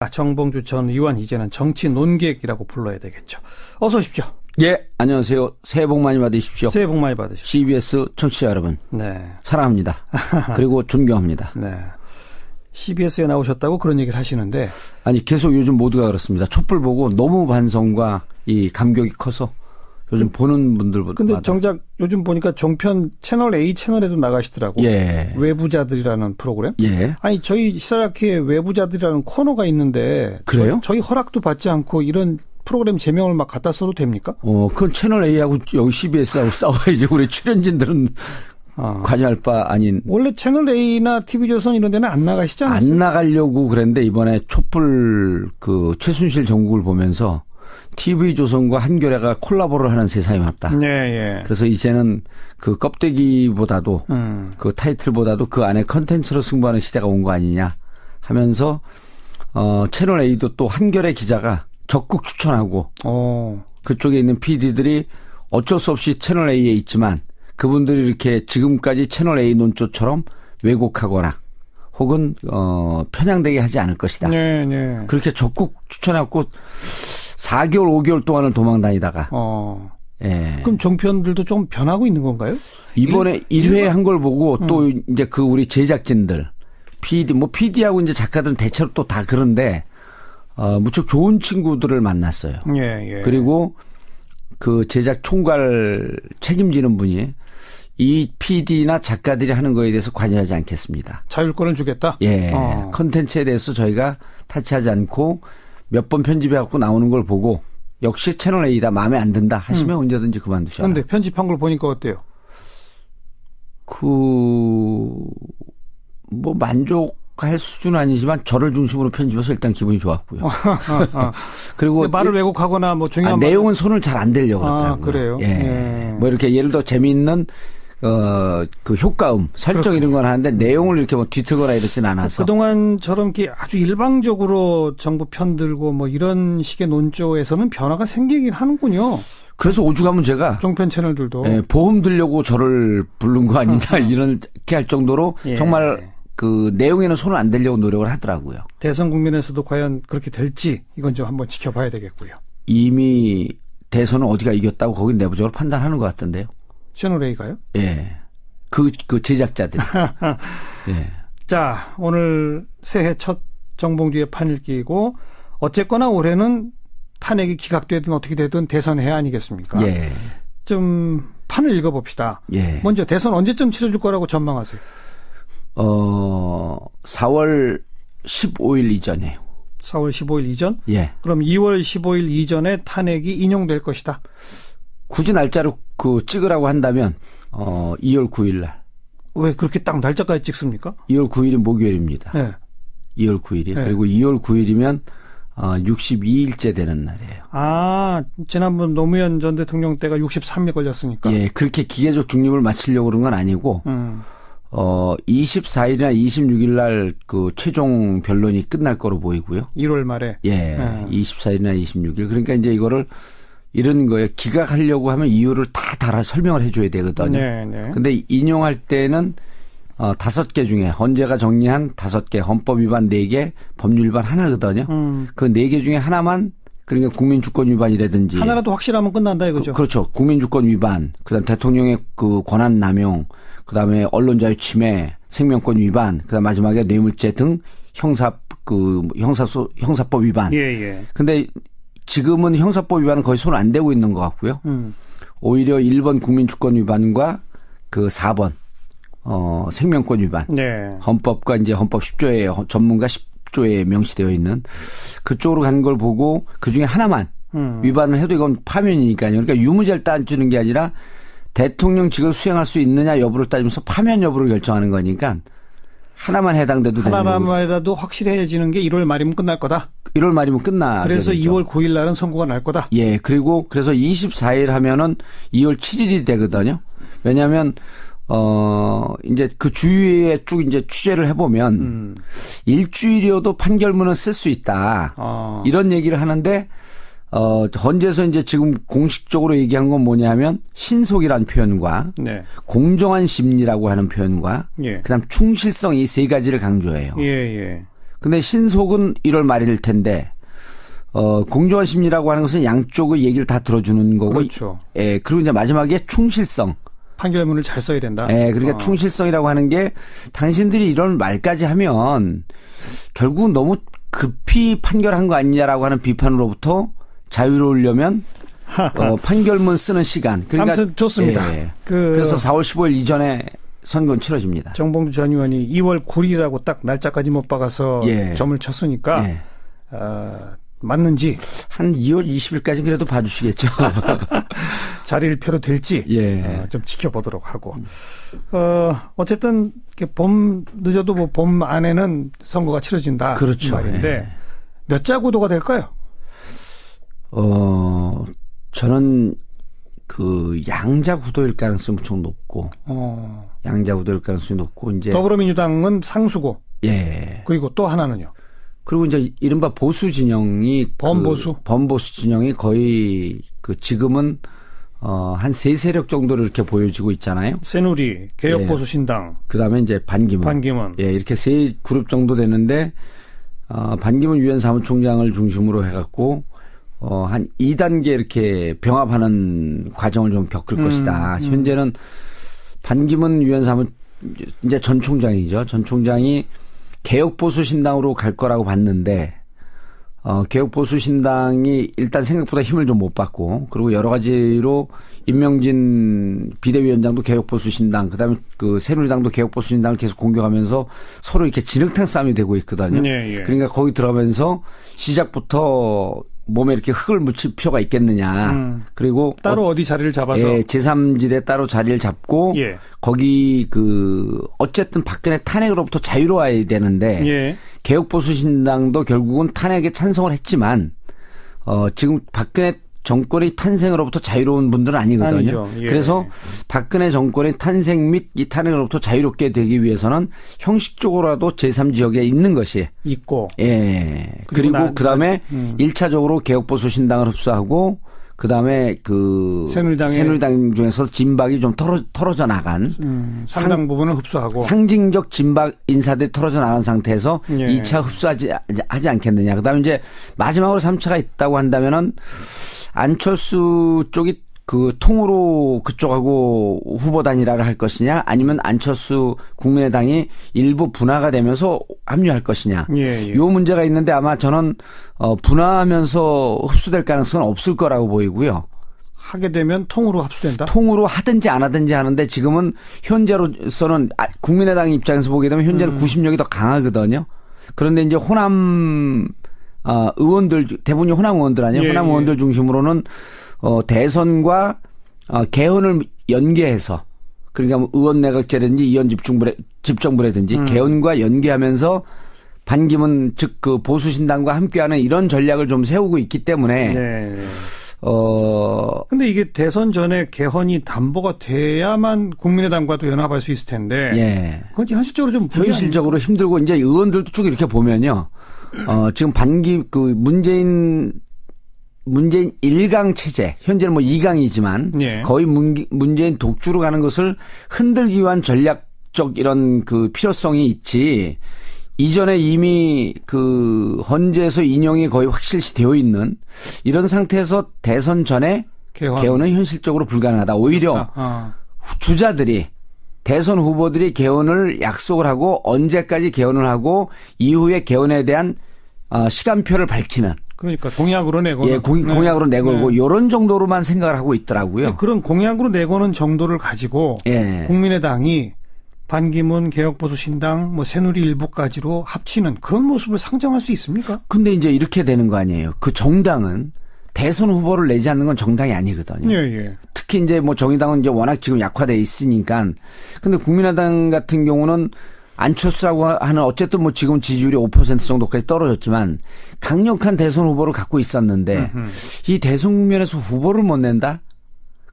정봉주 전 의원 이제는 정치 논객이라고 불러야 되겠죠. 어서 오십시오. 예, 안녕하세요. 새해 복 많이 받으십시오. 새해 복 많이 받으십시오. CBS 청취자 여러분. 네. 사랑합니다. 그리고 존경합니다. 네. CBS에 나오셨다고 그런 얘기를 하시는데. 아니, 계속 요즘 모두가 그렇습니다. 촛불 보고 너무 반성과 이 감격이 커서 요즘 보는 분들보다. 근데 정작 요즘 보니까 종편 채널 A 채널에도 나가시더라고. 예. 외부자들이라는 프로그램. 예. 아니, 저희 시사학회에 외부자들이라는 코너가 있는데. 그래요? 저희 허락도 받지 않고 이런 프로그램 제명을 막 갖다 써도 됩니까? 그건 채널 A하고 여기 CBS하고 싸워야지. 우리 출연진들은 관여할 바 아닌. 원래 채널 A나 TV조선 이런 데는 안 나가시지 않았어요? 안 나가려고 그랬는데 이번에 촛불 그 최순실 정국을 보면서 TV조선과 한겨레가 콜라보를 하는 세상이 왔다. 네, 예. 그래서 이제는 그 껍데기보다도 그 타이틀보다도 그 안에 컨텐츠로 승부하는 시대가 온 거 아니냐 하면서 채널 A도 또 한겨레 기자가 적극 추천하고 그쪽에 있는 PD들이 어쩔 수 없이 채널 A에 있지만 그분들이 이렇게 지금까지 채널 A 논조처럼 왜곡하거나 혹은 편향되게 하지 않을 것이다. 네, 네. 그렇게 적극 추천해갖고 4개월, 5개월 동안을 도망 다니다가. 예. 그럼 종편들도 좀 변하고 있는 건가요? 이번에 1회 한 걸 보고 또 이제 그 우리 제작진들, PD하고 이제 작가들은 대체로 또 다 그런데, 무척 좋은 친구들을 만났어요. 예, 예. 그리고 그 제작 총괄 책임지는 분이 이 PD나 작가들이 하는 거에 대해서 관여하지 않겠습니다. 자율권을 주겠다? 예. 컨텐츠에 대해서 저희가 타치하지 않고 몇 번 편집해갖고 나오는 걸 보고 역시 채널 A다 마음에 안 든다 하시면 언제든지 그만두셔라. 그런데 편집한 걸 보니까 어때요? 뭐 만족할 수준은 아니지만 저를 중심으로 편집해서 일단 기분이 좋았고요. 그리고 말을 왜곡하거나 뭐 중요한 내용은 손을 잘 안 대려고 그러더라고요. 그래요? 예. 뭐 이렇게 예를 들어 재미있는 그 효과음, 설정 이런 건 하는데 내용을 이렇게 뭐 뒤틀거나 이러진 않아서. 그동안처럼 이렇게 아주 일방적으로 정부 편들고 뭐 이런 식의 논조에서는 변화가 생기긴 하는군요. 그래서 오죽하면 제가. 종편 채널들도. 예, 보험 들려고 저를 부른 거 아니냐 이렇게 할 정도로 예. 정말 그 내용에는 손을 안 대려고 노력을 하더라고요. 대선 국면에서도 과연 그렇게 될지 이건 좀 한번 지켜봐야 되겠고요. 이미 대선은 어디가 이겼다고 거긴 내부적으로 판단하는 것 같던데요. 채널 A가요? 예. 그 제작자들. 예. 자, 오늘 새해 첫 정봉주의 판을 끼고 어쨌거나 올해는 탄핵이 기각되든 어떻게 되든 대선해 아니겠습니까? 예. 좀 판을 읽어봅시다. 예. 먼저 대선 언제쯤 치러질 거라고 전망하세요? 4월 15일 이전에요. 4월 15일 이전? 예. 그럼 2월 15일 이전에 탄핵이 인용될 것이다. 굳이 날짜를 찍으라고 한다면 2월 9일 날. 왜 그렇게 딱 날짜까지 찍습니까? 2월 9일이 목요일입니다. 네. 2월 9일이. 네. 그리고 2월 9일이면 62일째 되는 날이에요. 지난번 노무현 전 대통령 때가 63일 걸렸으니까. 예, 그렇게 기계적 중립을 마치려고 그런 건 아니고 24일이나 26일 날 그 최종 변론이 끝날 거로 보이고요. 1월 말에. 예, 24일이나 26일. 그러니까 이제 이거를 이런 거에 기각하려고 하면 이유를 다 달아 설명을 해줘야 되거든요. 네. 근데 인용할 때는 5개 중에 헌재가 정리한 5개, 헌법 위반 4개, 법률 위반 하나거든요. 그 4개 중에 하나만 그러니까 국민주권 위반이라든지 하나라도 확실하면 끝난다 이거죠. 그렇죠. 국민주권 위반, 그다음 대통령의 그 권한 남용, 그다음에 언론자유 침해, 생명권 위반, 그다음 마지막에 뇌물죄 등 형사법 위반. 예. 근데 지금은 형사법 위반은 거의 손 안 대고 있는 것 같고요. 오히려 1번 국민주권 위반과 그 4번 생명권 위반. 네. 헌법과 이제 헌법 10조에 전문가 10조에 명시되어 있는 그쪽으로 간 걸 보고 그중에 하나만 위반을 해도 이건 파면이니까요. 그러니까 유무죄를 따지는 게 아니라 대통령직을 수행할 수 있느냐 여부를 따지면서 파면 여부를 결정하는 거니까 하나만 해당돼도 되는 거고. 하나만이라도 확실해지는 게 1월 말이면 끝날 거다. 1월 말이면 끝나. 그래서 되겠죠. 2월 9일 날은 선고가 날 거다. 예. 그리고 그래서 24일 하면은 2월 7일이 되거든요. 왜냐하면 이제 그 주위에 쭉 이제 취재를 해보면 일주일이어도 판결문은 쓸 수 있다. 이런 얘기를 하는데 헌재에서 이제 지금 공식적으로 얘기한 건 뭐냐면 신속이라는 표현과 네. 공정한 심리라고 하는 표현과 예. 그다음 충실성 이 세 가지를 강조해요. 예. 근데 신속은 1월 말일 텐데 공정한 심리라고 하는 것은 양쪽의 얘기를 다 들어주는 거고. 그렇죠. 예, 그리고 이제 마지막에 충실성. 판결문을 잘 써야 된다. 예, 그러니까 충실성이라고 하는 게 당신들이 1월 말까지 하면 결국은 너무 급히 판결한 거 아니냐라고 하는 비판으로부터 자유로우려면 판결문 쓰는 시간. 그러니까 아무튼 좋습니다. 예, 그래서 4월 15일 이전에 선거는 치러집니다. 정봉주 전 의원이 2월 9일이라고 딱 날짜까지 못 박아서 예. 점을 쳤으니까 예. 맞는지 한 2월 20일까지 그래도 봐주시겠죠. 자리를 펴도 될지 예. 좀 지켜보도록 하고 어쨌든 봄 늦어도 뭐 봄 안에는 선거가 치러진다. 그렇죠. 말인데 예. 몇 자 구도가 될까요? 저는 그 양자 구도일 가능성이 무척 높고 양자 구도일 가능성이 높고 이제 더불어민주당은 상수고 예. 그리고 또 하나는요. 그리고 이제 이른바 보수 진영이 범보수 진영이 거의 그 지금은 한 세 세력 정도로 이렇게 보여지고 있잖아요. 새누리, 개혁보수신당, 그다음에 이제 반기문, 예, 이렇게 세 그룹 정도 되는데 반기문 유엔 사무총장을 중심으로 해갖고 한 2단계 이렇게 병합하는 과정을 좀 겪을 것이다. 현재는 반기문 유엔 사무 이제 전 총장이죠. 전 총장이 개혁보수신당으로 갈 거라고 봤는데 개혁보수신당이 일단 생각보다 힘을 좀 못 받고 그리고 여러 가지로 임명진 비대위원장도 개혁보수신당 그다음에 그 새누리당도 개혁보수신당을 계속 공격하면서 서로 이렇게 진흙탕 싸움이 되고 있거든요. 예, 예. 그러니까 거기 들어가면서 시작부터 몸에 이렇게 흙을 묻힐 필요가 있겠느냐. 그리고 따로 어디 자리를 잡아서 예, 제3지대 따로 자리를 잡고 예. 거기 어쨌든 박근혜 탄핵으로부터 자유로워야 되는데 예. 개혁보수신당도 결국은 탄핵에 찬성을 했지만 지금 박근혜 정권의 탄생으로부터 자유로운 분들은 아니거든요. 예. 그래서 박근혜 정권의 탄생 및 이 탄핵으로부터 자유롭게 되기 위해서는 형식적으로라도 제3지역에 있는 것이 있고. 예. 그리고 그다음에 1차적으로 개혁보수신당을 흡수하고 그다음에 새누리당 중에서 진박이 좀 털어져 나간 상당 부분을 흡수하고 상징적 진박 인사들이 털어져 나간 상태에서 예. 2차 흡수하지 않겠느냐. 그다음에 이제 마지막으로 3차가 있다고 한다면은 안철수 쪽이 그 통으로 그쪽하고 후보 단일화를 할 것이냐 아니면 안철수 국민의당이 일부 분화가 되면서 합류할 것이냐. 예, 예. 요 문제가 있는데 아마 저는 분화하면서 흡수될 가능성은 없을 거라고 보이고요. 하게 되면 통으로 합수된다? 통으로 하든지 안 하든지 하는데 지금은 현재로서는 국민의당 입장에서 보게 되면 현재는 구심력이 더 강하거든요. 그런데 이제 호남 의원들 대부분이 호남 의원들 아니에요. 예, 호남 의원들 중심으로는 대선과 개헌을 연계해서 그러니까 뭐 의원 내각제라든지 의원 집정부라든지 개헌과 연계하면서 반기문 즉 그 보수신당과 함께하는 이런 전략을 좀 세우고 있기 때문에 네. 근데 이게 대선 전에 개헌이 담보가 돼야만 국민의당과도 연합할 수 있을 텐데. 예. 그건 현실적으로 좀 현실적으로 힘들고 이제 의원들도 쭉 이렇게 보면요. 지금 문재인 1강 체제, 현재는 뭐 2강이지만 예. 거의 문재인 독주로 가는 것을 흔들기 위한 전략적 이런 그 필요성이 있지. 이전에 이미 그 헌재에서 인용이 거의 확실시되어 있는 이런 상태에서 대선 전에 개헌은 현실적으로 불가능하다. 오히려 주자들이 대선 후보들이 개헌을 약속을 하고 언제까지 개헌을 하고 이후에 개헌에 대한 시간표를 밝히는. 그러니까 공약으로 내고. 예, 공약으로 내걸고 이런 정도로만 생각을 하고 있더라고요. 그런 공약으로 내고는 정도를 가지고 예. 국민의당이 반기문 개혁보수신당 뭐 새누리 일부까지로 합치는 그런 모습을 상정할 수 있습니까? 근데 이제 이렇게 되는 거 아니에요. 그 정당은 대선 후보를 내지 않는 건 정당이 아니거든요. 예, 예. 특히 이제 뭐 정의당은 이제 워낙 지금 약화돼 있으니까. 근데 국민의당 같은 경우는 안철수라고 하는 어쨌든 뭐 지금 지지율이 5% 정도까지 떨어졌지만 강력한 대선 후보를 갖고 있었는데 이 대선 국면에서 후보를 못 낸다?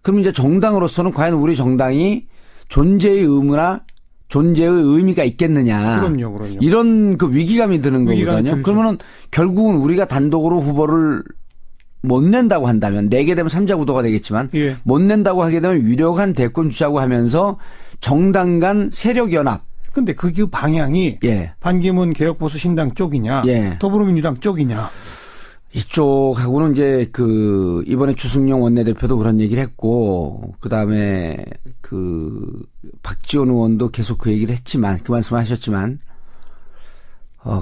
그럼 이제 정당으로서는 과연 우리 정당이 존재의 의무나 존재의 의미가 있겠느냐. 그럼요. 이런 그 위기감이 드는 거거든요. 그러면은 결국은 우리가 단독으로 후보를 못 낸다고 한다면 내게 되면 3자 구도가 되겠지만 못 낸다고 하게 되면 유력한 대권 주자고 하면서 정당 간 세력 연합 근데 그 방향이 예. 반기문 개혁보수신당 쪽이냐, 예. 더불어민주당 쪽이냐. 이쪽하고는 이제 이번에 주승용 원내대표도 그런 얘기를 했고, 그 다음에 박지원 의원도 계속 그 얘기를 했지만, 그 말씀을 하셨지만,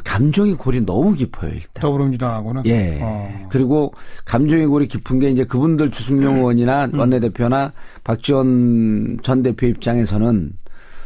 감정의 골이 너무 깊어요, 일단. 더불어민주당하고는? 예. 그리고 감정의 골이 깊은 게 이제 그분들 주승용 의원이나 원내대표나 박지원 전 대표 입장에서는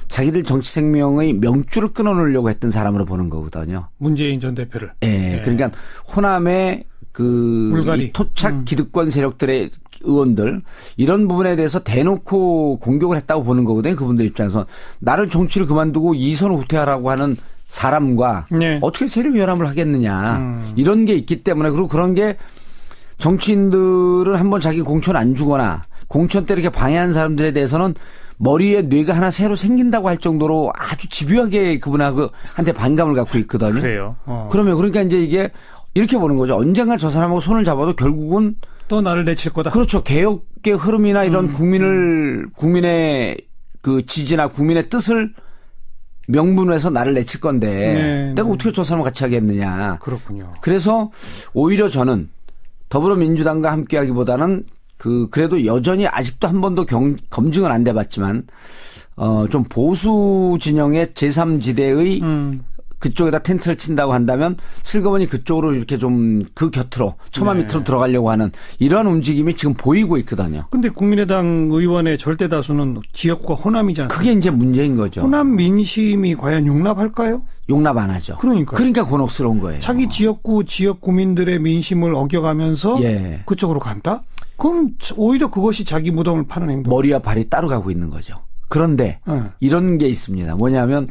자기들 정치 생명의 명줄을 끊어놓으려고 했던 사람으로 보는 거거든요. 문재인 전 대표를. 예. 그러니까 호남의 이 토착 기득권 세력들의 의원들 이런 부분에 대해서 대놓고 공격을 했다고 보는 거거든요. 그분들 입장에서 나를 정치를 그만두고 이선을 후퇴하라고 하는 사람과 네. 어떻게 세력연합을 하겠느냐 이런 게 있기 때문에 그리고 그런 게 정치인들은 한번 자기 공천 안 주거나 공천 때 이렇게 방해한 사람들에 대해서는 머리에 뇌가 하나 새로 생긴다고 할 정도로 아주 집요하게 그분한테 반감을 갖고 있거든요. 그래요. 그러니까 이제 이게 이렇게 보는 거죠. 언젠가 저 사람하고 손을 잡아도 결국은 또 나를 내칠 거다. 그렇죠. 개혁의 흐름이나 이런 국민의 그 지지나 국민의 뜻을 명분해서 나를 내칠 건데 네, 내가 어떻게 저 사람을 같이 하겠느냐. 그렇군요. 그래서 오히려 저는 더불어민주당과 함께하기보다는 그래도 여전히 아직도 한 번도 검증은 안 돼봤지만 좀 보수 진영의 제3지대의 그쪽에다 텐트를 친다고 한다면 슬그머니 그쪽으로 이렇게 좀 그 곁으로 처마 네. 밑으로 들어가려고 하는 이런 움직임이 지금 보이고 있거든요. 근데 국민의당 의원의 절대 다수는 지역과 호남이지 않습니까? 그게 이제 문제인 거죠. 호남 민심이 과연 용납할까요? 용납 안 하죠. 그러니까 곤혹스러운 거예요. 자기 지역구 지역 구민들의 민심을 어겨가면서 예. 그쪽으로 간다? 그럼 오히려 그것이 자기 무덤을 파는 행동. 머리와 발이 따로 가고 있는 거죠. 그런데 이런 게 있습니다. 뭐냐면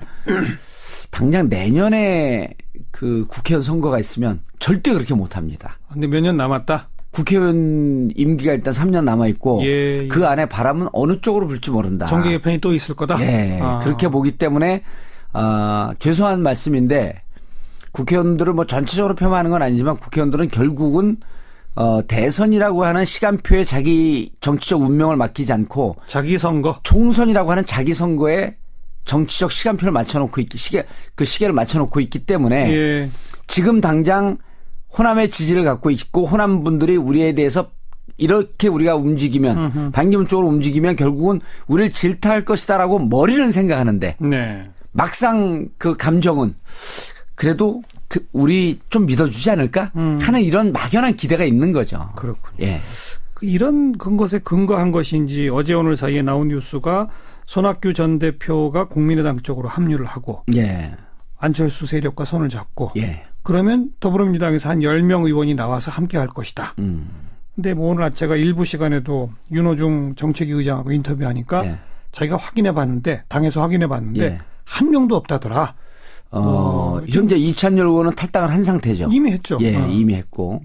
당장 내년에 국회의원 선거가 있으면 절대 그렇게 못합니다. 근데 몇 년 남았다? 국회의원 임기가 일단 3년 남아있고 예. 그 안에 바람은 어느 쪽으로 불지 모른다. 정계 개편이 또 있을 거다? 예. 그렇게 보기 때문에 죄송한 말씀인데 국회의원들을 뭐 전체적으로 폄하하는 건 아니지만 국회의원들은 결국은 대선이라고 하는 시간표에 자기 정치적 운명을 맡기지 않고 자기 선거 총선이라고 하는 자기 선거에 정치적 시간표를 맞춰놓고 시계를 맞춰놓고 있기 때문에 예. 지금 당장 호남의 지지를 갖고 있고 호남 분들이 우리에 대해서 이렇게 우리가 움직이면 반기문 쪽으로 움직이면 결국은 우리를 질타할 것이다라고 머리는 생각하는데 네. 막상 그 감정은 그래도 우리 좀 믿어주지 않을까 하는 이런 막연한 기대가 있는 거죠. 그렇군요. 예. 이런 것에 근거한 것인지 어제 오늘 사이에 나온 뉴스가 손학규 전 대표가 국민의당 쪽으로 합류를 하고 예. 안철수 세력과 손을 잡고 예. 그러면 더불어민주당에서 한 10명 의원이 나와서 함께 할 것이다. 근데 뭐 오늘 제가 일부 시간에도 윤호중 정책위 의장하고 인터뷰하니까 예. 자기가 확인해 봤는데 당에서 확인해 봤는데 예. 한 명도 없다더라. 현재 이찬열 의원은 탈당을 한 상태죠. 이미 했죠. 예, 이미 했고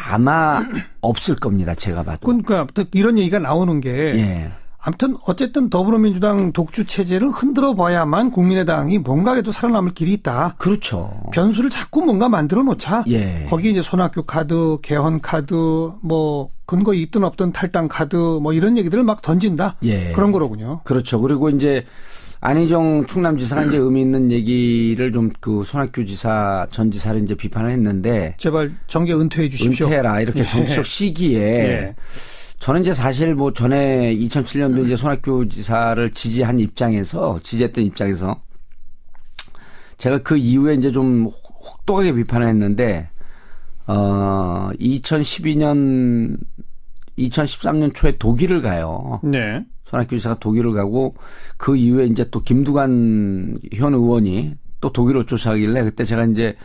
아마 없을 겁니다. 제가 봐도. 그러니까 이런 얘기가 나오는 게 예. 아무튼 어쨌든 더불어민주당 독주 체제를 흔들어 봐야만 국민의당이 뭔가에도 살아남을 길이 있다. 그렇죠. 변수를 자꾸 뭔가 만들어 놓자. 예. 거기 이제 손학규 카드, 개헌 카드, 뭐 근거 있든 없든 탈당 카드, 뭐 이런 얘기들을 막 던진다. 예. 그런 거로군요. 그렇죠. 그리고 이제 안희정 충남지사가 이제 의미 있는 얘기를 좀 손학규 전 지사를 이제 비판을 했는데 제발 정계 은퇴해 주십시오. 은퇴해라 이렇게 정치적 시기에. 예. 저는 이제 사실 뭐 전에 2007년도 이제 손학규 지사를 지지했던 입장에서 제가 그 이후에 이제 좀 혹독하게 비판을 했는데 2013년 초에 독일을 가요. 네. 손학규 지사가 독일을 가고 그 이후에 이제 또 김두관 현 의원이 또 독일을 쫓아가길래 그때 제가 이제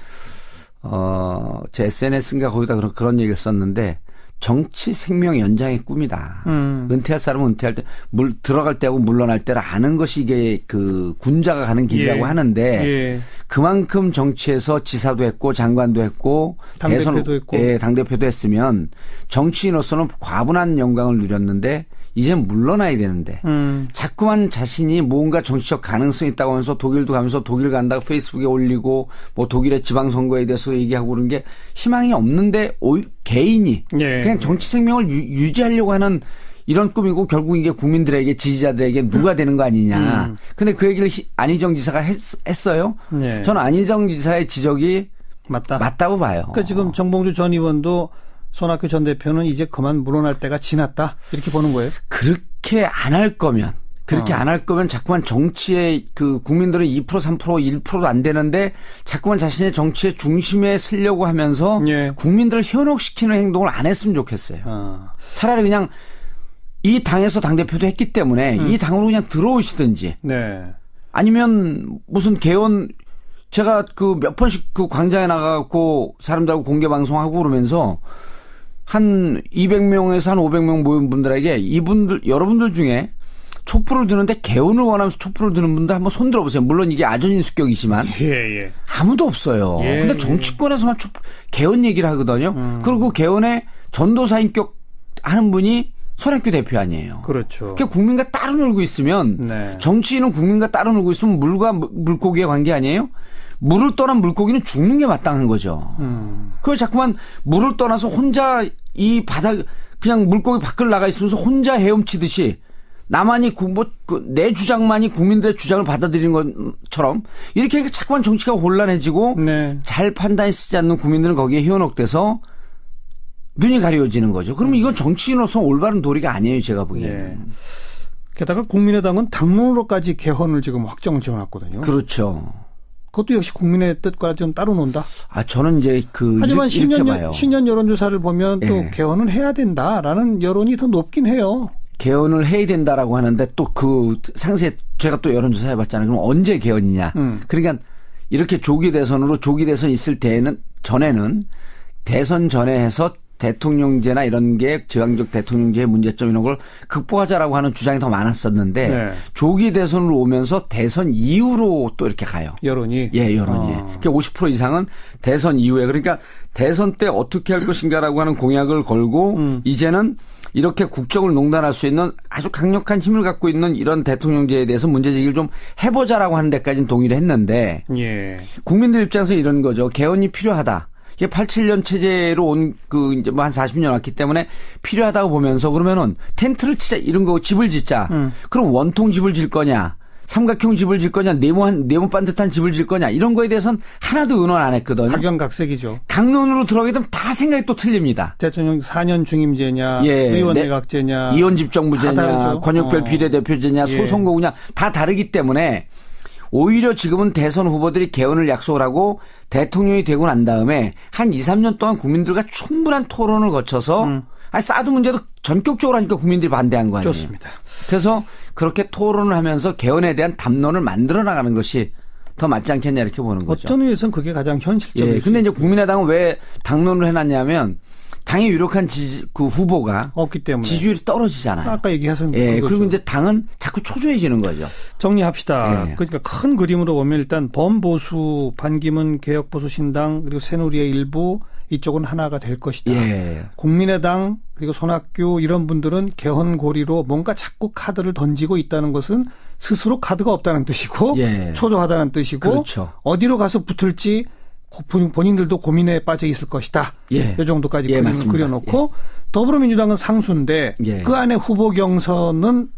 제 SNS인가 거기다 그런 얘기를 썼는데 정치 생명 연장의 꿈이다. 은퇴할 사람은 은퇴할 때 들어갈 때하고 물러날 때를 아는 것이 이게 군자가 가는 길이라고 예. 하는데 예. 그만큼 정치에서 지사도 했고 장관도 했고 당대표도 했고 예, 당대표도 했으면 정치인으로서는 과분한 영광을 누렸는데 이제 물러나야 되는데 자꾸만 자신이 뭔가 정치적 가능성이 있다고 하면서 독일도 가면서 독일 간다고 페이스북에 올리고 뭐 독일의 지방선거에 대해서 얘기하고 그런 게 희망이 없는데 개인이 예. 그냥 정치 생명을 유지하려고 하는 이런 꿈이고 결국 이게 국민들에게 지지자들에게 누가 되는 거 아니냐. 근데 그 얘기를 안희정 지사가 했어요. 네. 저는 안희정 지사의 지적이 맞다고 봐요. 그러니까 지금 정봉주 전 의원도 손학규 전 대표는 이제 그만 물러날 때가 지났다 이렇게 보는 거예요. 그렇게 안 할 거면 자꾸만 정치에 그 국민들은 2% 3% 1%도 안 되는데 자꾸만 자신의 정치의 중심에 쓰려고 하면서 예. 국민들을 현혹시키는 행동을 안 했으면 좋겠어요. 차라리 그냥 이 당에서 당대표도 했기 때문에 이 당으로 그냥 들어오시든지 네. 아니면 무슨 개헌 제가 그 몇 번씩 그 광장에 나가고 사람들하고 공개 방송하고 그러면서 한 200명에서 한 500명 모인 분들에게 여러분들 중에 촛불을 드는데 개헌을 원하면서 촛불을 드는 분들 한번 손 들어보세요. 물론 이게 아전인수격이지만 예. 아무도 없어요. 근데 정치권에서만 개헌 얘기를 하거든요. 그리고 개헌에 전도사인격 하는 분이 손학규 대표 아니에요. 그렇죠. 그러니까 국민과 따로 놀고 있으면 네. 정치인은 국민과 따로 놀고 있으면 물과 물고기의 관계 아니에요? 물을 떠난 물고기는 죽는 게 마땅한 거죠. 그걸 자꾸만 물을 떠나서 혼자 이 바닥 그냥 물고기 밖을 나가 있으면서 혼자 헤엄치듯이 나만이 내 주장만이 국민들의 주장을 받아들이는 것처럼 이렇게 자꾸만 정치가 혼란해지고 네. 잘 판단이 쓰지 않는 국민들은 거기에 현혹돼서 눈이 가려지는 거죠. 그러면 이건 정치인으로서 올바른 도리가 아니에요, 제가 보기에는. 네. 게다가 국민의당은 당론으로까지 개헌을 지금 확정 지어놨거든요. 그렇죠. 그것도 역시 국민의 뜻과 좀 따로 논다. 저는 이제 하지만 신년 여론조사를 보면 또 네. 개헌은 해야 된다라는 여론이 더 높긴 해요. 개헌을 해야 된다라고 하는데 또 그 상세 제가 또 여론조사 해봤잖아요. 그럼 언제 개헌이냐. 그러니까 이렇게 조기 대선 있을 전에는 대선 전에 해서 대통령제나 이런 게 지방적 대통령제의 문제점 이런 걸 극복하자라고 하는 주장이 더 많았었는데 네. 조기 대선으로 오면서 대선 이후로 또 이렇게 가요. 여론이? 예, 여론이. 그러니까 50% 이상은 대선 이후에 그러니까 대선 때 어떻게 할 것인가라고 하는 공약을 걸고 이제는 이렇게 국정을 농단할 수 있는 아주 강력한 힘을 갖고 있는 이런 대통령제에 대해서 문제제기를 좀 해보자라고 하는 데까지는 동의를 했는데 예. 국민들 입장에서 이런 거죠. 개헌이 필요하다. 이게 87년 체제로 온 이제 뭐 한 40년 왔기 때문에 필요하다고 보면서 그러면은 텐트를 치자 이런 거 집을 짓자. 그럼 원통 집을 질 거냐? 삼각형 집을 질 거냐? 네모 반듯한 집을 질 거냐? 이런 거에 대해서는 하나도 의논 안 했거든요. 각양각색이죠. 당론으로 들어가게 되면 다 생각이 또 틀립니다. 대통령 4년 중임제냐, 의원 내각제냐, 이원집 정부제냐, 권역별 비례대표제냐, 소선거구냐 다 다르기 때문에 오히려 지금은 대선 후보들이 개헌을 약속을 하고 대통령이 되고 난 다음에 한 2, 3년 동안 국민들과 충분한 토론을 거쳐서 사드 문제도 전격적으로 하니까 국민들이 반대한 거 아니에요. 좋습니다. 그래서 그렇게 토론을 하면서 개헌에 대한 담론을 만들어 나가는 것이 더 맞지 않겠냐 이렇게 보는 거죠. 어떤 의미에서는 그게 가장 현실적이에요. 근데 이제 국민의당은 왜 당론을 해놨냐면 당의 유력한 그 후보가 없기 때문에 지지율이 떨어지잖아요. 아까 얘기하신 그리고 이제 당은 자꾸 초조해지는 거죠. 정리합시다. 그러니까 큰 그림으로 보면 일단 범보수, 반기문, 개혁보수 신당 그리고 새누리의 일부 이쪽은 하나가 될 것이다. 국민의당 그리고 손학규 이런 분들은 개헌 고리로 뭔가 자꾸 카드를 던지고 있다는 것은 스스로 카드가 없다는 뜻이고 초조하다는 뜻이고 그렇죠. 어디로 가서 붙을지 본인들도 고민에 빠져 있을 것이다. 이 정도까지 그림을 그려놓고 더불어민주당은 상수인데 그 안에 후보 경선은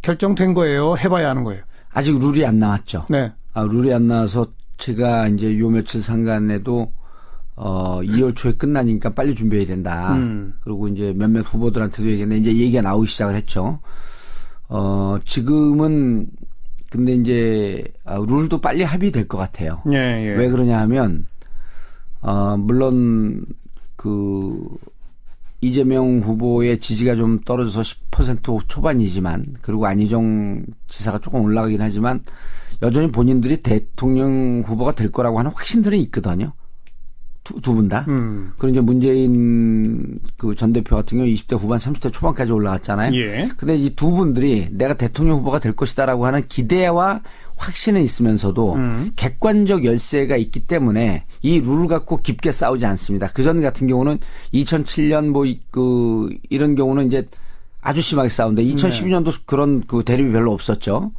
결정된 거예요. 해봐야 하는 거예요. 아직 룰이 안 나왔죠. 네. 룰이 안 나와서 제가 이제 요 며칠 상간에도 2월 초에 끝나니까 빨리 준비해야 된다. 그리고 이제 몇몇 후보들한테도 얘기했는데 이제 얘기가 나오기 시작을 했죠. 지금은 근데 이제 룰도 빨리 합의될 것 같아요. 왜 그러냐 하면 물론 이재명 후보의 지지가 좀 떨어져서 10% 초반이지만 그리고 안희정 지사가 조금 올라가긴 하지만 여전히 본인들이 대통령 후보가 될 거라고 하는 확신들은 있거든요. 두 분 다. 그리고 이제 문재인 전 대표 같은 경우 20대 후반 30대 초반까지 올라갔잖아요. 근데 이 두 분들이 내가 대통령 후보가 될 것이다라고 하는 기대와 확신은 있으면서도 객관적 열세가 있기 때문에 이 룰을 갖고 깊게 싸우지 않습니다. 그전 같은 경우는 2007년 이런 경우는 이제 아주 심하게 싸우는데 2012년도 그런 대립이 별로 없었죠.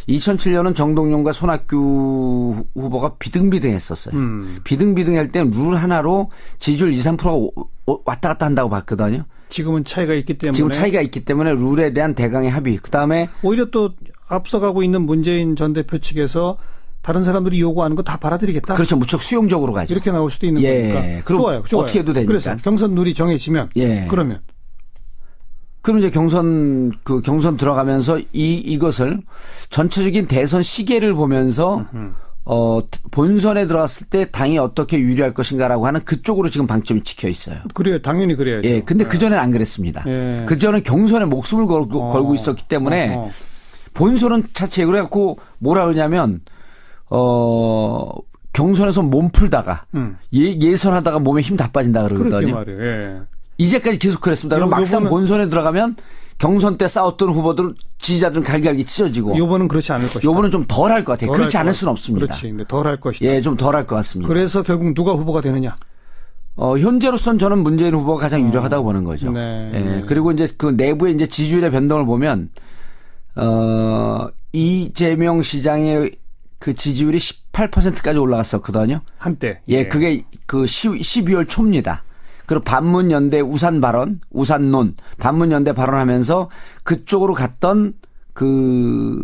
2007년은 정동영과 손학규 후보가 비등비등했었어요. 비등비등할 때는 룰 하나로 지지율 2, 3%가 왔다 갔다 한다고 봤거든요. 지금은 차이가 있기 때문에. 지금 차이가 있기 때문에 룰에 대한 대강의 합의. 그다음에 오히려 또 앞서가고 있는 문재인 전 대표 측에서 다른 사람들이 요구하는 거 다 받아들이겠다. 그렇죠. 무척 수용적으로 가죠. 이렇게 나올 수도 있는 거니까. 그럼 좋아요. 어떻게 해도 되니까. 그래서 경선 룰이 정해지면 그러면 이제 경선 들어가면서 이것을 전체적인 대선 시계를 보면서 본선에 들어갔을 때 당이 어떻게 유리할 것인가라고 하는 그쪽으로 지금 방점이 찍혀 있어요. 그래요. 당연히 그래야죠. 예. 근데 그전에는 안 그랬습니다. 그전에는 경선에 목숨을 걸고 있었기 때문에 본선은 차치해. 그래갖고 뭐라 그러냐면 경선에서 몸 풀다가 예선하다가 몸에 힘 다 빠진다 그러거든요. 그렇게 말이에요. 이제까지 계속 그랬습니다. 그럼 막상 본선에 들어가면 경선 때 싸웠던 후보들 지지자들은 갈갈기 찢어지고. 요번은 그렇지 않을 것이다. 요번은 좀 덜 할 것 같아요. 그렇지 않을 수는 없습니다. 그렇지. 근데 덜 할 것이다. 예, 좀 덜 할 것 같습니다. 그래서 결국 누가 후보가 되느냐? 현재로선 저는 문재인 후보가 가장 유력하다고 보는 거죠. 네. 예, 그리고 이제 그 내부의 이제 지지율의 변동을 보면 이재명 시장의 그 지지율이 18%까지 올라갔었거든요. 한때. 예, 그게 그 12월 초입니다. 그리고 반문연대 우산 발언, 우산론, 반문연대 발언하면서 그쪽으로 갔던 그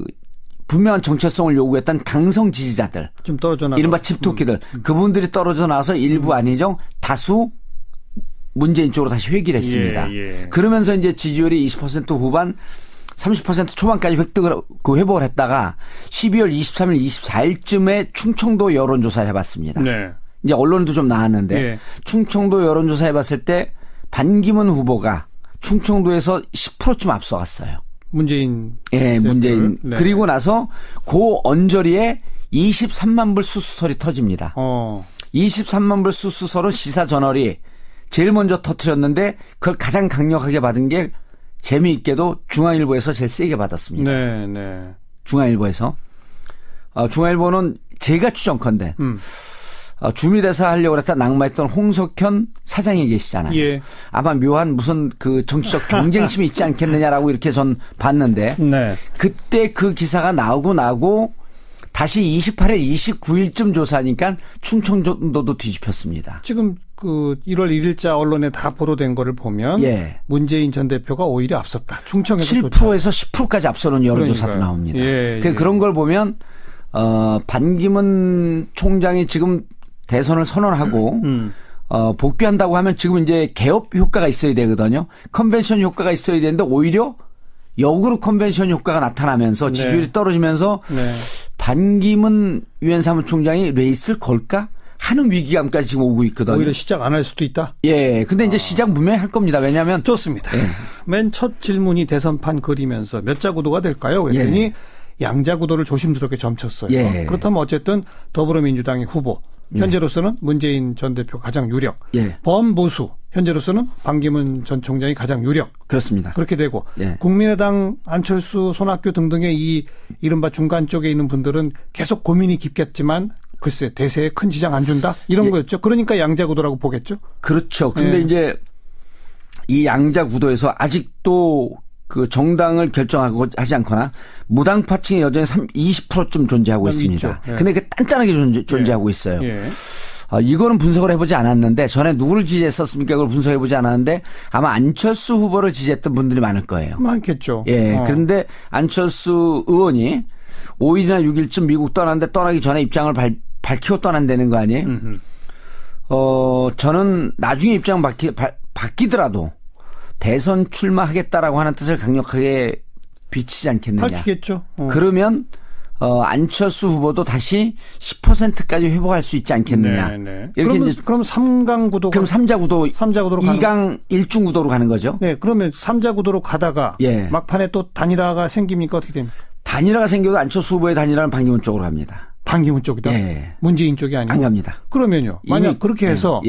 분명한 정체성을 요구했던 강성 지지자들. 좀 떨어져 나서. 이른바 집토끼들. 그분들이 떨어져 나서 일부 아니죠. 다수 문재인 쪽으로 다시 회귀를 했습니다. 그러면서 이제 지지율이 20% 후반 30% 초반까지 회복을 했다가 12월 23일, 24일쯤에 충청도 여론조사를 해봤습니다. 네. 이제 언론도 좀 나왔는데 충청도 여론조사 해봤을 때 반기문 후보가 충청도에서 10%쯤 앞서갔어요. 문재인. 예, 문재인. 네. 그리고 나서 그 언저리에 23만 불 수수설이 터집니다. 23만 불 수수설은 시사저널이 제일 먼저 터뜨렸는데 그걸 가장 강력하게 받은 게 재미있게도 중앙일보에서 제일 세게 받았습니다. 네, 네. 중앙일보에서. 중앙일보는 제가 추정컨대 주미대사 하려고 했다 낙마했던 홍석현 사장이 계시잖아요. 예. 아마 묘한 무슨 그 정치적 경쟁심이 있지 않겠느냐라고 이렇게 전 봤는데 네. 그때 그 기사가 나오고 다시 28일, 29일쯤 조사하니까 충청도도 뒤집혔습니다. 지금 그 1월 1일자 언론에 다 보도된 거를 보면 문재인 전 대표가 오히려 앞섰다. 충청에서 7%에서 10%까지 앞서는 여론조사도 나옵니다. 그런 걸 보면 반기문 총장이 지금 대선을 선언하고 복귀한다고 하면 지금 이제 개업 효과가 있어야 되거든요. 컨벤션 효과가 있어야 되는데 오히려 역으로 컨벤션 효과가 나타나면서 지지율이 떨어지면서 반기문 유엔 사무총장이 레이스를 걸까 하는 위기감까지 지금 오고 있거든요. 오히려 시작 안 할 수도 있다. 예, 근데 이제 시작 분명히 할 겁니다. 왜냐하면 좋습니다. 맨 첫 질문이 대선판 그리면서 몇 자 구도가 될까요? 그랬더니 양자 구도를 조심스럽게 점쳤어요. 그렇다면 어쨌든 더불어민주당의 후보. 현재로서는 문재인 전 대표 가장 유력. 범보수. 현재로서는 반기문 전 총장이 가장 유력. 그렇습니다. 그렇게 되고 국민의당 안철수, 손학규 등등의 이 이른바 중간 쪽에 있는 분들은 계속 고민이 깊겠지만 글쎄 대세에 큰 지장 안 준다? 이런 거였죠. 그러니까 양자 구도라고 보겠죠. 그렇죠. 근데 이제 이 양자 구도에서 아직도 그 정당을 결정하고 하지 않거나 무당 파층이 여전히 20%쯤 존재하고 있습니다. 근데 그 단단하게 존재하고 있어요. 이거는 분석을 해보지 않았는데 전에 누구를 지지했었습니까? 그걸 분석해보지 않았는데 아마 안철수 후보를 지지했던 분들이 많을 거예요. 많겠죠. 그런데 안철수 의원이 5일이나 6일쯤 미국 떠났는데 떠나기 전에 입장을 밝히고 떠난다는 거 아니에요? 저는 나중에 입장 바뀌더라도 대선 출마하겠다라고 하는 뜻을 강력하게 비치지 않겠느냐. 밝히겠죠. 그러면 안철수 후보도 다시 10%까지 회복할 수 있지 않겠느냐. 그럼 3강 구도. 그럼 3자 구도. 2강 1중 구도로 가는 거죠. 네. 그러면 3자 구도로 가다가 막판에 또 단일화가 생깁니까? 어떻게 됩니까? 단일화가 생겨도 안철수 후보의 단일화는 반기문 쪽으로 갑니다. 반기문 쪽이다? 문재인 쪽이 아니고? 안 갑니다. 그러면요. 만약 그렇게 해서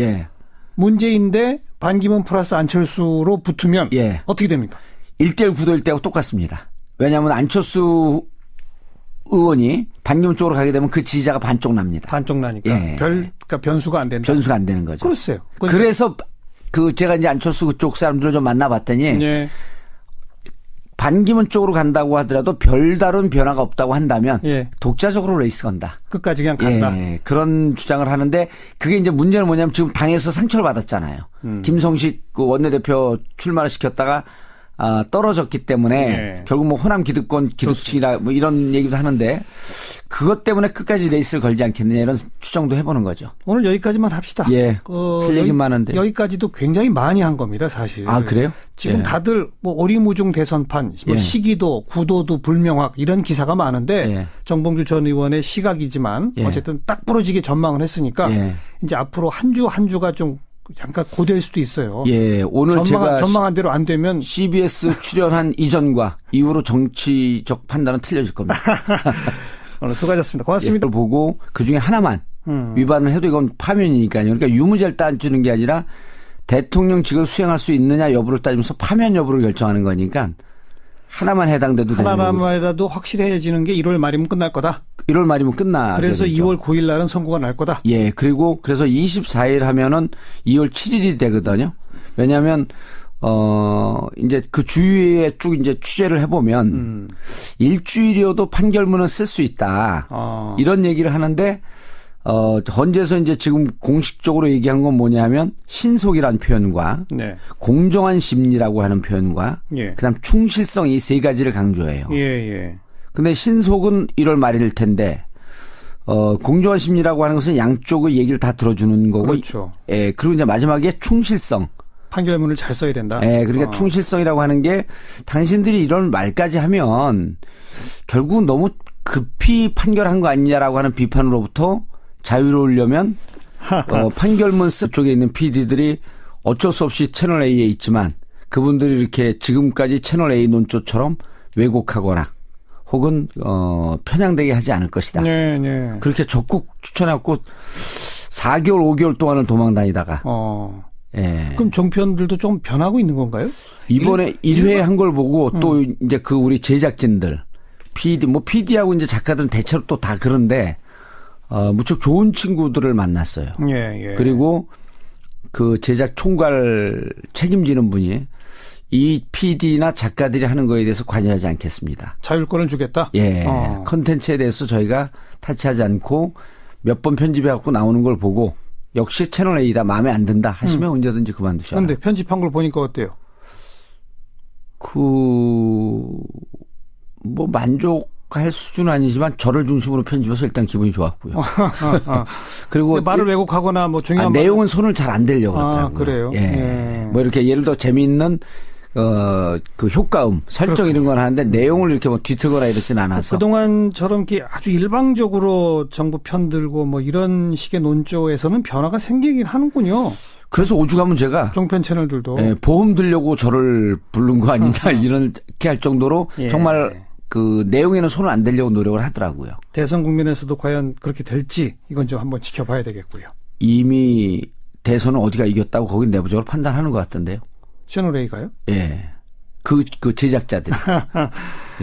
문재인 대 반기문 플러스 안철수로 붙으면 어떻게 됩니까? 1대1 구도일 때하고 똑같습니다. 왜냐하면 안철수 의원이 반기문 쪽으로 가게 되면 그 지지자가 반쪽 납니다. 반쪽 나니까. 그러니까 변수가 안 된다. 변수가 안 되는 거죠. 글쎄요. 그래서 제가 이제 안철수 그쪽 사람들을 좀 만나봤더니 반기문 쪽으로 간다고 하더라도 별다른 변화가 없다고 한다면 예. 독자적으로 레이스 건다. 끝까지 그냥 간다. 예, 그런 주장을 하는데 그게 이제 문제는 뭐냐면 지금 당에서 상처를 받았잖아요. 김성식 그 원내대표 출마를 시켰다가 떨어졌기 때문에 예. 결국 뭐 호남 기득권 기득층이라 뭐 이런 얘기도 하는데 그것 때문에 끝까지 레이스를 걸지 않겠느냐 이런 추정도 해보는 거죠. 오늘 여기까지만 합시다. 예. 할 얘기 많은데. 여기까지도 굉장히 많이 한 겁니다, 사실. 아, 그래요? 지금 예. 다들 뭐 오리무중 대선판, 뭐 예. 시기도, 구도도 불명확 이런 기사가 많은데 예. 정봉주 전 의원의 시각이지만 예. 어쨌든 딱 부러지게 전망을 했으니까 예. 이제 앞으로 한 주 한 주가 좀 잠깐 고될 수도 있어요. 예, 오늘 제가 전망한 대로 안 되면 CBS 출연한 이전과 이후로 정치적 판단은 틀려질 겁니다. 오늘 수고하셨습니다. 고맙습니다. 예, 보고 그 중에 하나만 위반을 해도 이건 파면이니까요. 그러니까 유무죄를 따지는 게 아니라 대통령직을 수행할 수 있느냐 여부를 따지면서 파면 여부를 결정하는 거니까 하나만 해당돼도 되는 거고. 하나만이라도 확실해지는 게 1월 말이면 끝날 거다. 1월 말이면 끝나. 그래서 되겠죠. 2월 9일 날은 선고가 날 거다. 예, 그리고 그래서 24일 하면은 2월 7일이 되거든요. 왜냐하면 이제 그 주위에 쭉 이제 취재를 해보면 일주일이어도 판결문을 쓸 수 있다. 이런 얘기를 하는데 헌재에서 이제 지금 공식적으로 얘기한 건 뭐냐면 신속이라는 표현과 네. 공정한 심리라고 하는 표현과 예. 그다음 충실성 이 세 가지를 강조해요. 예, 예. 근데 신속은 1월 말일 텐데 공정한 심리라고 하는 것은 양쪽의 얘기를 다 들어주는 거고. 그렇죠. 예, 그리고 이제 마지막에 충실성. 판결문을 잘 써야 된다. 예, 그러니까 충실성이라고 하는 게 당신들이 1월 말까지 하면 결국 너무 급히 판결한 거 아니냐라고 하는 비판으로부터 자유로우려면 판결문 쓴 쪽에 있는 PD들이 어쩔 수 없이 채널 A에 있지만 그분들이 이렇게 지금까지 채널 A 논조처럼 왜곡하거나 혹은 편향되게 하지 않을 것이다. 네, 네. 그렇게 적극 추천해갖고 4개월, 5개월 동안을 도망 다니다가. 예. 그럼 종편들도 좀 변하고 있는 건가요? 이번에 1회 한 걸 보고 또 이제 그 우리 제작진들, PD하고 이제 작가들은 대체로 또 다 그런데 무척 좋은 친구들을 만났어요. 예, 예. 그리고 그 제작 총괄 책임지는 분이 이 PD나 작가들이 하는 거에 대해서 관여하지 않겠습니다. 자율권을 주겠다? 예. 컨텐츠에 대해서 저희가 타치하지 않고 몇 번 편집해갖고 나오는 걸 보고 역시 채널 A다 마음에 안 든다 하시면 언제든지 그만두셔야. 그런데 편집한 걸 보니까 어때요? 뭐 만족할 수준은 아니지만 저를 중심으로 편집해서 일단 기분이 좋았고요. 그리고 말을 왜곡하거나 뭐 중요한 내용은 손을 잘 안 대려고 그러더라고요. 그래요? 예. 뭐 이렇게 예를 들어 재미있는 그 효과음, 설정 이런 건 하는데 내용을 이렇게 뭐 뒤틀거나 이러진 않아서. 그동안처럼 이렇게 아주 일방적으로 정부 편들고 뭐 이런 식의 논조에서는 변화가 생기긴 하는군요. 그래서 오죽하면 제가 종편 채널들도 예, 보험 들려고 저를 부른 거 아니냐 이렇게 할 정도로 예. 정말 그 내용에는 손을 안 대려고 노력을 하더라고요. 대선 국면에서도 과연 그렇게 될지 이건 좀 한번 지켜봐야 되겠고요. 이미 대선은 어디가 이겼다고 거긴 내부적으로 판단하는 것 같던데요. 채널 A가요? 예. 그 제작자들이.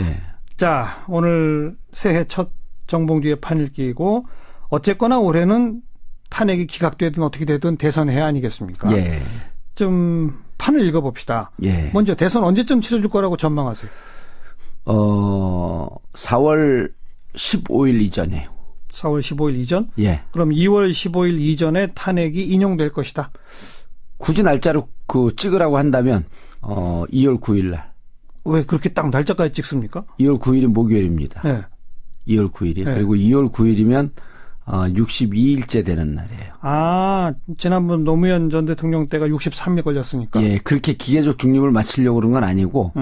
예. 자, 오늘 새해 첫 정봉주의 판읽기이고 어쨌거나 올해는 탄핵이 기각되든 어떻게 되든 대선해 아니겠습니까? 예. 좀 판을 읽어봅시다. 예. 먼저 대선 언제쯤 치러질 거라고 전망하세요? 4월 15일 이전에요. 4월 15일 이전? 예. 그럼 2월 15일 이전에 탄핵이 인용될 것이다. 굳이 날짜를 찍으라고 한다면 2월 9일 날. 왜 그렇게 딱 날짜까지 찍습니까? 2월 9일이 목요일입니다. 네. 2월 9일이. 네. 그리고 2월 9일이면 62일째 되는 날이에요. 아, 지난번 노무현 전 대통령 때가 63일 걸렸으니까. 예, 그렇게 기계적 중립을 마치려고 그런 건 아니고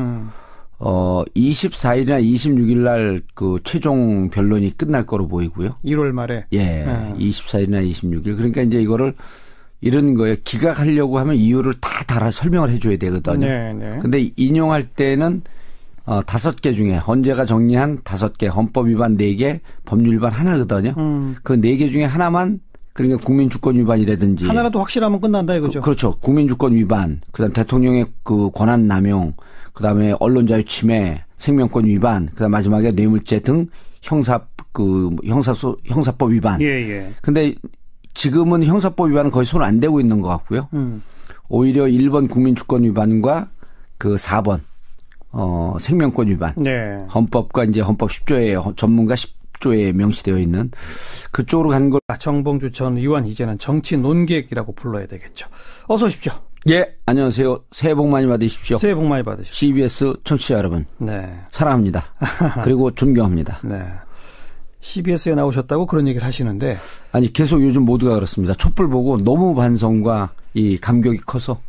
24일이나 26일 날 그 최종 변론이 끝날 거로 보이고요. 1월 말에. 예, 24일이나 26일. 그러니까 이제 이거를 이런 거에 기각하려고 하면 이유를 다 달아 설명을 해줘야 되거든요. 네, 네. 근데 인용할 때는 5개 중에 헌재가 정리한 5개, 헌법 위반 4개, 법률 위반 하나거든요. 그 4개 중에 하나만 그러니까 국민주권 위반이라든지 하나라도 확실하면 끝난다 이거죠. 그렇죠. 국민주권 위반, 그다음 대통령의 그 권한 남용, 그다음에 언론자유 침해, 생명권 위반, 그다음 마지막에 뇌물죄 등 형사법 위반. 예, 예. 근데 지금은 형사법 위반은 거의 손 안 대고 있는 것 같고요. 오히려 1번 국민주권 위반과 그 4번 생명권 위반. 네. 헌법과 이제 헌법 10조에 전문가 10조에 명시되어 있는 그쪽으로 간 걸. 정봉주 전 의원 이제는 정치 논객이라고 불러야 되겠죠. 어서 오십시오. 예, 안녕하세요. 새해 복 많이 받으십시오. 새해 복 많이 받으십시오. CBS 청취자 여러분. 네. 사랑합니다. 그리고 존경합니다. 네. CBS에 나오셨다고 그런 얘기를 하시는데. 아니, 계속 요즘 모두가 그렇습니다. 촛불 보고 너무 반성과 이 감격이 커서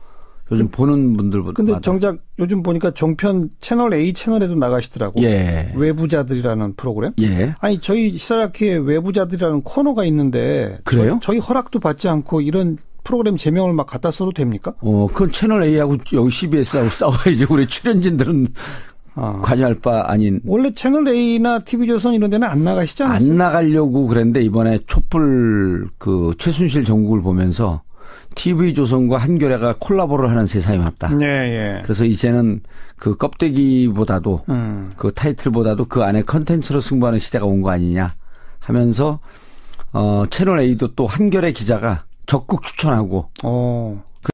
요즘 보는 분들보다. 근데 정작 요즘 보니까 종편 채널 A 채널에도 나가시더라고. 예. 외부자들이라는 프로그램. 예. 아니, 저희 시사자키에 외부자들이라는 코너가 있는데. 그래요? 저희 허락도 받지 않고 이런 프로그램 제명을 막 갖다 써도 됩니까? 그건 채널 A하고 여기 CBS하고 싸워야지. 우리 출연진들은 관여할 바 아닌. 원래 채널 A나 TV조선 이런 데는 안 나가시지 않았어요? 안 나가려고 그랬는데 이번에 촛불 그 최순실 정국을 보면서 TV조선과 한겨레가 콜라보를 하는 세상이 왔다. 네, 예. 그래서 이제는 그 껍데기보다도 그 타이틀보다도 그 안에 컨텐츠로 승부하는 시대가 온 거 아니냐 하면서 채널 A도 또 한겨레 기자가 적극 추천하고